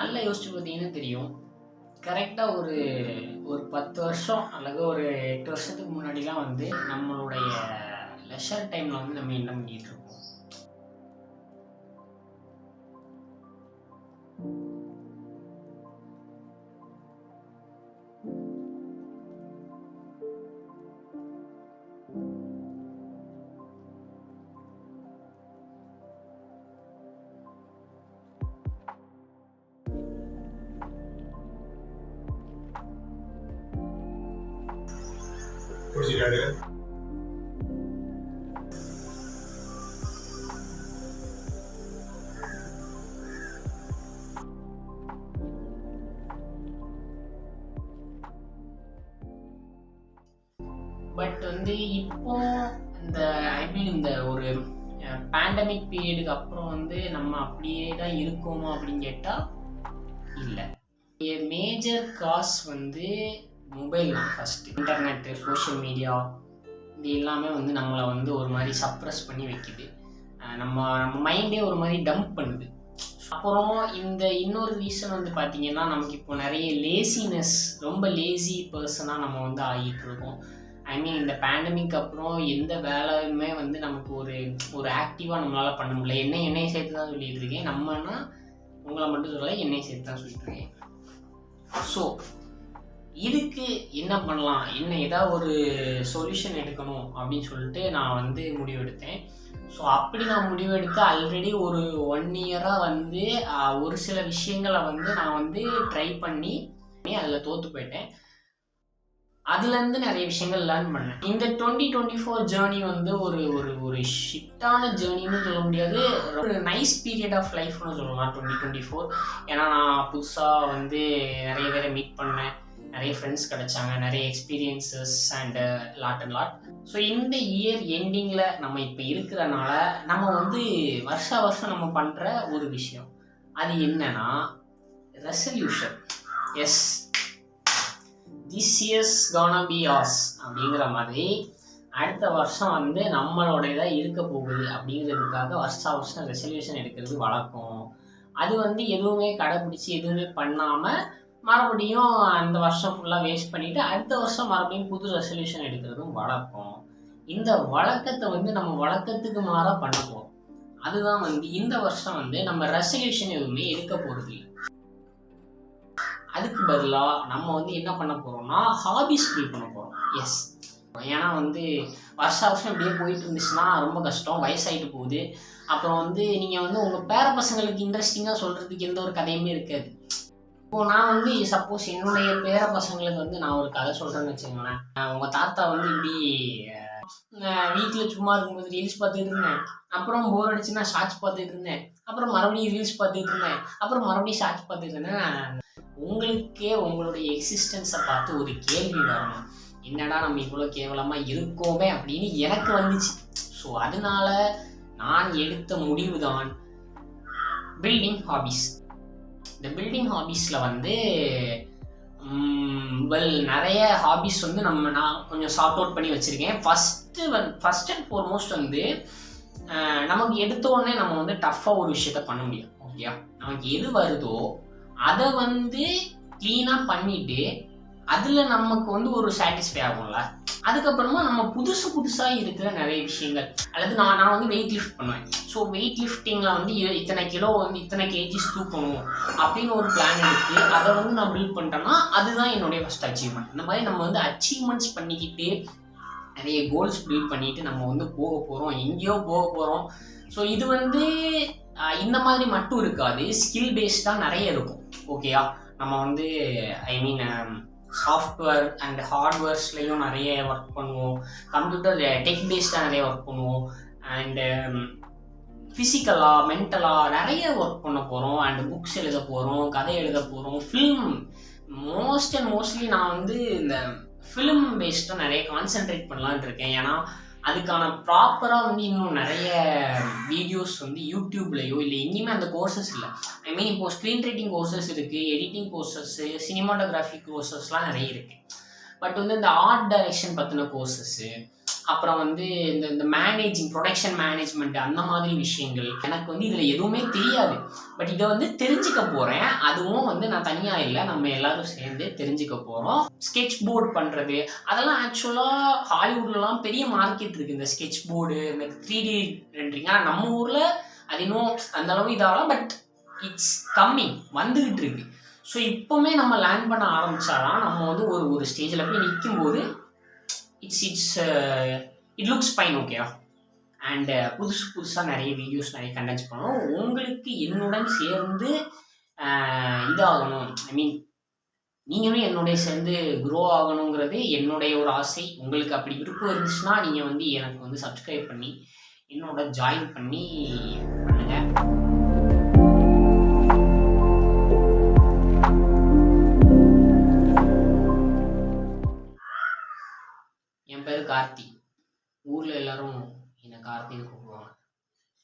நல்லா யோசிச்சு பார்த்தீங்கன்னா தெரியும். கரெக்டாக ஒரு ஒரு 10 வருஷம் அல்லது ஒரு 8 வருஷத்துக்கு முன்னாடிலாம் வந்து நம்மளுடைய லெஷர் டைமில் வந்து நம்ம என்ன பண்ணிகிட்டு இருக்கோம். குடிச்சிட்டாரு. பட் வந்து இப்போ இந்த ஒரு பேண்டமிக் பீரியடுக்கு அப்புறம் வந்து நம்ம அப்படியே தான் இருக்கோமோ அப்படின்னு கேட்டால் இல்லை. மேஜர் காஸ் வந்து மொபைல் தான். ஃபஸ்ட்டு இன்டர்நெட்டு, சோஷியல் மீடியா, இது எல்லாமே வந்து நம்மளை வந்து ஒரு மாதிரி சப்ரஸ் பண்ணி வைக்குது. நம்ம மைண்டே ஒரு மாதிரி டம்ப் பண்ணுது. அப்புறம் இன்னொரு ரீசன் வந்து பார்த்திங்கன்னா, நமக்கு இப்போ நிறைய லேசினஸ், ரொம்ப லேசி பர்சனாக நம்ம வந்து ஆகிட்டு இருக்கோம். இந்த பேண்டமிக் அப்புறம் எந்த வேலையுமே வந்து நமக்கு ஒரு ஆக்டிவாக நம்மளால் பண்ண முடியல. என்னையை சேர்த்து தான் சொல்லிட்டு இருக்கேன். நம்மனா உங்களை மட்டும் சொல்லலை, என்னையை சேர்த்து தான் சொல்லிட்டு இருக்கேன். ஸோ இதுக்கு என்ன பண்ணலாம், ஏதாவது ஒரு சொல்யூஷன் எடுக்கணும் அப்படின்னு சொல்லிட்டு நான் வந்து முடிவெடுத்தேன். ஸோ அப்படி நான் முடிவெடுத்து ஆல்ரெடி ஒரு 1 இயராக வந்து ஒரு சில விஷயங்களை வந்து நான் வந்து ட்ரை பண்ணி அதில் தோற்று போயிட்டேன். அதுலேருந்து நிறைய விஷயங்கள் லேர்ன் பண்ணேன். இந்த 2024 ஜேர்னி வந்து ஒரு ஷிட்டான ஜேர்னின்னு சொல்ல முடியாது, ஒரு நைஸ் பீரியட் ஆஃப் லைஃப்னு சொல்லலாம் 2024. ஏன்னா நான் புதுசாக வந்து நிறைய பேரை மீட் பண்ணேன், நிறைய ஃப்ரெண்ட்ஸ் கிடைச்சாங்க, நிறைய எக்ஸ்பீரியன்சஸ் அண்டு லாட். ஸோ இந்த இயர் எண்டிங்கில் நம்ம இப்போ இருக்கிறனால நம்ம வந்து வருஷம் நம்ம பண்ணுற ஒரு விஷயம் அது என்னன்னா resolution. Yes, this years gonna be as அப்படிங்கிற மாதிரி அடுத்த வருஷம் வந்து நம்மளோட இதாக இருக்க போகுது அப்படிங்கிறதுக்காக வருஷம் ரெசல்யூஷன் எடுக்கிறது வழக்கம். அது வந்து எதுவுமே கடைப்பிடிச்சி எதுவுமே பண்ணாமல் மறுபடியும் அந்த வருஷம் ஃபுல்லாக வேஸ்ட் பண்ணிவிட்டு அடுத்த வருஷம் மறுபடியும் புது ரெசல்யூஷன் எடுக்கிறதும் வழக்கம். இந்த வழக்கத்தை வந்து நம்ம வழக்கத்துக்கு மாறாக பண்ண போகிறோம். அதுதான் வந்து இந்த வருஷம் வந்து நம்ம ரெசல்யூஷன் எதுவுமே எடுக்க போகிறது இல்லை. அதுக்கு பதிலாக நம்ம வந்து என்ன பண்ண போகிறோம்னா ஹாபிஸ் பில்ட் பண்ண போகிறோம். எஸ், ஏன்னா வந்து வருஷம் இப்படியே போயிட்டு இருந்துச்சுன்னா ரொம்ப கஷ்டம், வயசாகிட்டு போகுது. அப்புறம் வந்து நீங்கள் வந்து உங்கள் பேர பசங்களுக்கு இன்ட்ரெஸ்டிங்காக சொல்கிறதுக்கு எந்த ஒரு கதையுமே இருக்காது. இப்போது நான் வந்து சப்போஸ் என்னுடைய பேர பசங்களுக்கு வந்து நான் ஒரு கதை சொல்கிறேன்னு வச்சுக்கோங்களேன். உங்கள் தாத்தா வந்து இப்படி வீட்டில் சும்மா இருக்கும்போது ரீல்ஸ் பார்த்துட்டு இருந்தேன், அப்புறம் போர் அடிச்சுன்னா ஷார்ட்ஸ் பார்த்துட்டு இருந்தேன், அப்புறம் மறுபடியும் ரீல்ஸ் பார்த்துட்டு இருந்தேன், அப்புறம் மறுபடியும் ஷார்ட்ஸ் பார்த்துட்டு இருந்தேன். உங்களுக்கே உங்களுடைய எக்ஸிஸ்டன்ஸை பார்த்து ஒரு கேள்வி வரணும், என்னடா நம்ம இவ்வளோ கேவலமாக இருக்கோமே அப்படின்னு எனக்கு வந்துச்சு. ஸோ அதனால நான் எடுத்த முடிவு தான் பில்டிங் ஹாபிஸ். இந்த பில்டிங் ஹாபிஸில் வந்து நிறைய ஹாபிஸ் வந்து நான் கொஞ்சம் சார்ட் அவுட் பண்ணி வச்சுருக்கேன். ஃபஸ்ட் அண்ட் ஃபார்மோஸ்ட் வந்து நமக்கு எடுத்த உடனே நம்ம வந்து டஃப்பாக ஒரு விஷயத்த பண்ண முடியும். ஓகேயா, நமக்கு எது வருதோ அதை வந்து க்ளீனாக பண்ணிவிட்டு அதில் நமக்கு வந்து ஒரு சாட்டிஸ்ஃபை ஆகும்ல. அதுக்கப்புறமா நம்ம புதுசாக இருக்கிற நிறைய விஷயங்கள், அல்லது நான் வந்து வெயிட் லிஃப்ட் பண்ணுவேன். ஸோ வெயிட் லிஃப்டிங்கில் வந்து இத்தனை கிலோ வந்து இத்தனை கேஜிஸ் தூக்கணும் அப்படின்னு ஒரு பிளான் எடுத்து அதை வந்து நான் பில்ட் பண்ணிட்டேன்னா அதுதான் என்னுடைய ஃபஸ்ட் அச்சீவ்மெண்ட். இந்த மாதிரி நம்ம வந்து அச்சீவ்மெண்ட்ஸ் பண்ணிக்கிட்டு நிறைய கோல்ஸ் பில்ட் பண்ணிட்டு நம்ம வந்து போக போகிறோம், எங்கேயோ போக போகிறோம். ஸோ இது வந்து இந்த மாதிரி மட்டும் இருக்காது, ஸ்கில் பேஸ்டாக நிறைய இருக்கும். ஓகேயா, நம்ம வந்து சாஃப்ட்வேர் அண்ட் ஹார்ட்வேர்ஸ்லையும் நிறைய ஒர்க் பண்ணுவோம், கம்ப்யூட்டர் டெக் பேஸ்டாக நிறைய ஒர்க் பண்ணுவோம், அண்டு ஃபிசிக்கலாக மென்டலாக நிறைய ஒர்க் பண்ண போகிறோம், அண்டு புக்ஸ் எழுத போகிறோம், கதை எழுத போகிறோம், ஃபிலிம் மோஸ்ட்லி நான் வந்து இந்த ஃபிலிம் பேஸ்டாக நிறைய கான்சென்ட்ரேட் பண்ணலான்னு இருக்கேன். ஏன்னா அதுக்கான ப்ராப்பராக வந்து இன்னும் நிறைய வீடியோஸ் வந்து யூடியூப்லேயோ இல்லை எங்கேயுமே அந்த கோர்சஸ் இல்லை. இப்போது ஸ்க்ரீன் ரைட்டிங் கோர்சஸ் இருக்குது, எடிட்டிங் கோர்சஸ்ஸு, சினிமாட்டோகிராஃபி கோர்சஸ்லாம் நிறைய இருக்குது. பட் வந்து இந்த ஆர்ட் டைரக்ஷன் பற்றின கோர்சஸ்ஸு, அப்புறம் வந்து இந்த மேனேஜிங் ப்ரொடக்ஷன் மேனேஜ்மெண்ட் அந்த மாதிரி விஷயங்கள் எனக்கு வந்து இதில் எதுவுமே தெரியாது. பட் இதை வந்து தெரிஞ்சுக்க போகிறேன். அதுவும் வந்து நான் தனியாக இல்லை, நம்ம எல்லாரும் சேர்ந்து தெரிஞ்சுக்க போகிறோம். ஸ்கெட்ச் போர்டு பண்ணுறது அதெல்லாம் ஆக்சுவலாக ஹாலிவுட்லலாம் பெரிய மார்க்கெட் இருக்குது. இந்த ஸ்கெட்ச் போர்டு, இந்த 3D ரெண்டரிங். ஆனால் நம்ம ஊரில் அது இன்னும் அந்த அளவு இதாகலாம். பட் இட்ஸ் கம்மிங், வந்துக்கிட்டு இருக்கு. ஸோ இப்போவுமே நம்ம லேர்ன் பண்ண ஆரம்பித்தாதான் நம்ம வந்து ஒரு ஸ்டேஜில் போய் நிற்கும்போது இட் லுக்ஸ் ஃபைன். ஓகேவா? அண்ட் புதுசாக நிறைய வீடியோஸ், நிறைய கண்டென்ட்ஸ் பண்ணணும். உங்களுக்கு என்னுடன் சேர்ந்து இதாகணும், ஐ மீன் நீங்களும் என்னுடைய சேர்ந்து க்ரோ ஆகணுங்கிறது என்னுடைய ஒரு ஆசை. உங்களுக்கு அப்படி விருப்பம் இருந்துச்சுன்னா நீங்கள் வந்து எனக்கு வந்து சப்ஸ்கிரைப் பண்ணி என்னோட ஜாயின் பண்ணி பண்ணுங்கள்.